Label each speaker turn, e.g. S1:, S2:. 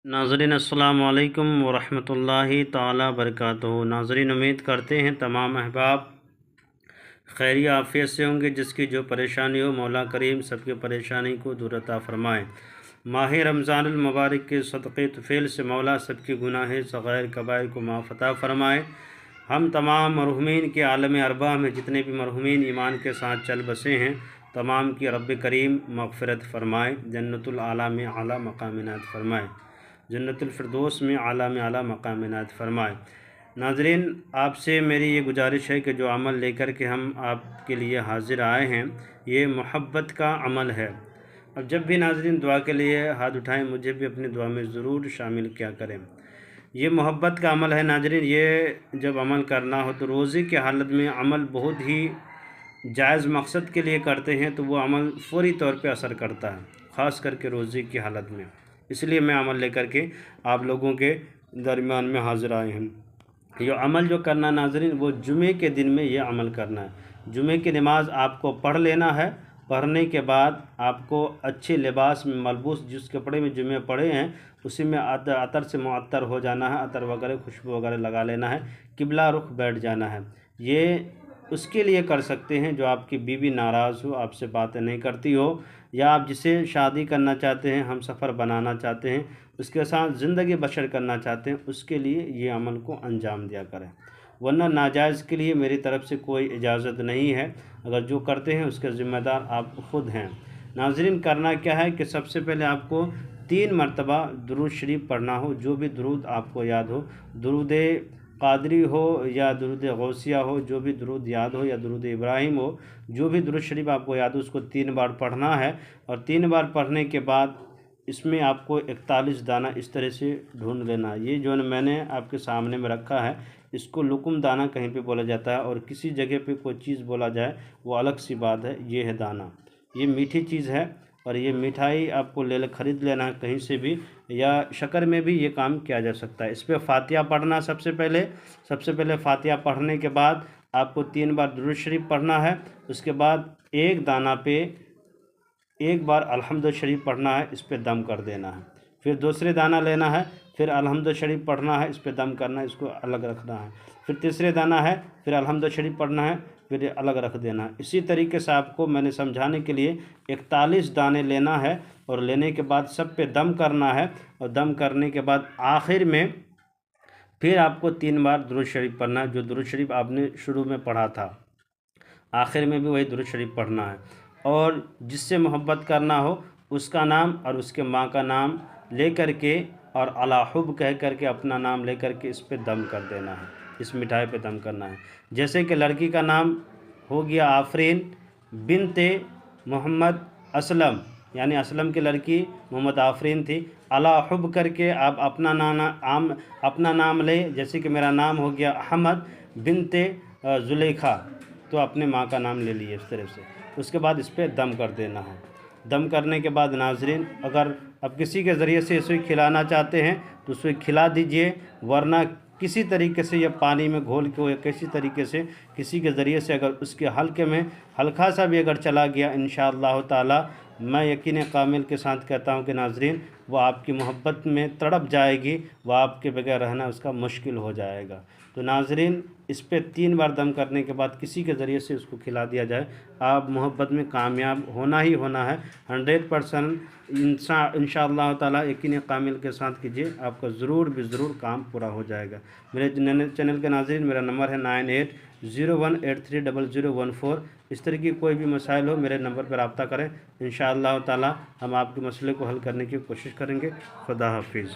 S1: नाज़रीन अस्सलाम वालेकुम वरहमतुल्लाहि ताला बरकातुहू। नाज़रीन, उम्मीद करते हैं तमाम अहबाब खैरियत आफ़ियत से होंगे। जिसकी जो परेशानी हो मौला करीम सबकी परेशानी को दूर अता फ़रमाए। माह रमज़ानुल मुबारक के सदक़े तुफ़ैल से मौला सबके गुनाह सग़ाइर कबाइर को माफ़ अता फ़रमाए। हम तमाम मरहूमीन के आलम अरबा में जितने भी मरहूमीन ईमान के साथ चल बसे हैं तमाम की रब करीम मग़फ़िरत फ़रमाए, जन्नतुल आला में आला मक़ाम इनायत फ़रमाए, जन्नतुल फ़िरदौस में आला मक़ाम इनायत फ़रमाए। नाज़रीन, आपसे मेरी ये गुजारिश है कि जो अमल लेकर के हम आपके लिए हाज़िर आए हैं ये मोहब्बत का अमल है। अब जब भी नाज़रीन दुआ के लिए हाथ उठाएं मुझे भी अपनी दुआ में ज़रूर शामिल किया करें। ये मोहब्बत का अमल है नाज़रीन। ये जब अमल करना हो तो रोज़े की हालत में अमल बहुत ही जायज़ मकसद के लिए करते हैं तो वो अमल फ़ौरी तौर पे असर करता है, ख़ास करके रोज़े की हालत में। इसलिए मैं अमल लेकर के आप लोगों के दरमियान में हाज़िर आए हैं। ये अमल जो करना नाज़रीन वो जुमे के दिन में ये अमल करना है। जुमे की नमाज़ आपको पढ़ लेना है। पढ़ने के बाद आपको अच्छे लिबास में मलबूस जिस कपड़े में जुमे पढ़े हैं उसी में अतर से मुअत्तर हो जाना है, अतर वगैरह खुशबू वगैरह लगा लेना है, किबला रुख बैठ जाना है। ये उसके लिए कर सकते हैं जो आपकी बीवी नाराज़ हो, आपसे बातें नहीं करती हो, या आप जिसे शादी करना चाहते हैं, हम सफ़र बनाना चाहते हैं, उसके साथ ज़िंदगी बसर करना चाहते हैं, उसके लिए ये अमल को अंजाम दिया करें। वरना नाजायज़ के लिए मेरी तरफ़ से कोई इजाज़त नहीं है। अगर जो करते हैं उसके ज़िम्मेदार आप ख़ुद हैं। नाज़रीन, करना क्या है कि सबसे पहले आपको 3 मरतबा दुरूद शरीफ पढ़ना हो। जो भी दुरूद आपको याद हो, दुरूद क़ादरी हो या दुरूद गौसिया हो, जो भी दुरूद याद हो, या दुरूद इब्राहिम हो, जो भी दुरूद शरीफ आपको याद हो उसको 3 बार पढ़ना है। और 3 बार पढ़ने के बाद इसमें आपको 41 दाना इस तरह से ढूंढ लेना। ये जो मैंने आपके सामने में रखा है इसको लुकुम दाना कहीं पे बोला जाता है, और किसी जगह पे कोई चीज़ बोला जाए वो अलग सी बात है। ये है दाना, ये मीठी चीज़ है, और ये मिठाई आपको ख़रीद लेना है कहीं से भी, या शक्कर में भी ये काम किया जा सकता है। इस पर फ़ातिहा पढ़ना सबसे पहले फ़ातिहा पढ़ने के बाद आपको 3 बार दुरूद शरीफ पढ़ना है। उसके बाद एक दाना पे एक बार अल्हम्द शरीफ पढ़ना है, इस पे दम कर देना है। फिर दूसरे दाना लेना है, फिर अल्हम्द शरीफ पढ़ना है, इस पे दम करना है, इसको अलग रखना है। फिर तीसरे दाना है, फिर अल्हम्द शरीफ पढ़ना है, फिर अलग रख देना है। इसी तरीके से आपको मैंने समझाने के लिए 41 दाने लेना है, और लेने के बाद सब पे दम करना है, और दम करने के बाद आखिर में फिर आपको 3 बार दुरूद शरीफ पढ़ना है। जो दुरूद शरीफ आपने शुरू में पढ़ा था आखिर में भी वही दुरूद शरीफ पढ़ना है। और जिससे मोहब्बत करना हो उसका नाम और उसके माँ का नाम ले कर के और अला हुब कह कर के अपना नाम ले कर के इस पे दम कर देना है, इस मिठाई पे दम करना है। जैसे कि लड़की का नाम हो गया आफरीन बिनते मोहम्मद असलम, यानी असलम की लड़की मोहम्मद आफरीन थी। अला हुब करके आप अपना नाम ले। जैसे कि मेरा नाम हो गया अहमद बिनते ज़ुलेखा, तो अपने माँ का नाम ले लिए इस तरह से। उसके बाद इस पर दम कर देना है। दम करने के बाद नाज़रीन, अगर अब किसी के ज़रिए से इसे खिलाना चाहते हैं तो उसे खिला दीजिए, वरना किसी तरीके से या पानी में घोल के या किसी तरीके से किसी के ज़रिए से अगर उसके हल्के में हल्का सा भी अगर चला गया, इंशाअल्लाह ताला मैं यकीन कामिल के साथ कहता हूँ कि नाज़रीन वो आपकी मोहब्बत में तड़प जाएगी, वह आपके बगैर रहना उसका मुश्किल हो जाएगा। तो नाज़रीन, इस पे 3 बार दम करने के बाद किसी के ज़रिए से उसको खिला दिया जाए, आप मोहब्बत में कामयाब होना ही होना है 100%। इंशाअल्लाह ताला यकीन कामिल के साथ कीजिए, आपका ज़रूर काम पूरा हो जाएगा। मेरे चैनल के नाज़रीन, मेरा नंबर है 9801830014। इस तरह की कोई भी मसाइल हो मेरे नंबर पर रब्ता करें। इंशाअल्लाह ताला हम आपके मसले को हल करने की कोशिश करेंगे। खुदा हाफिज़।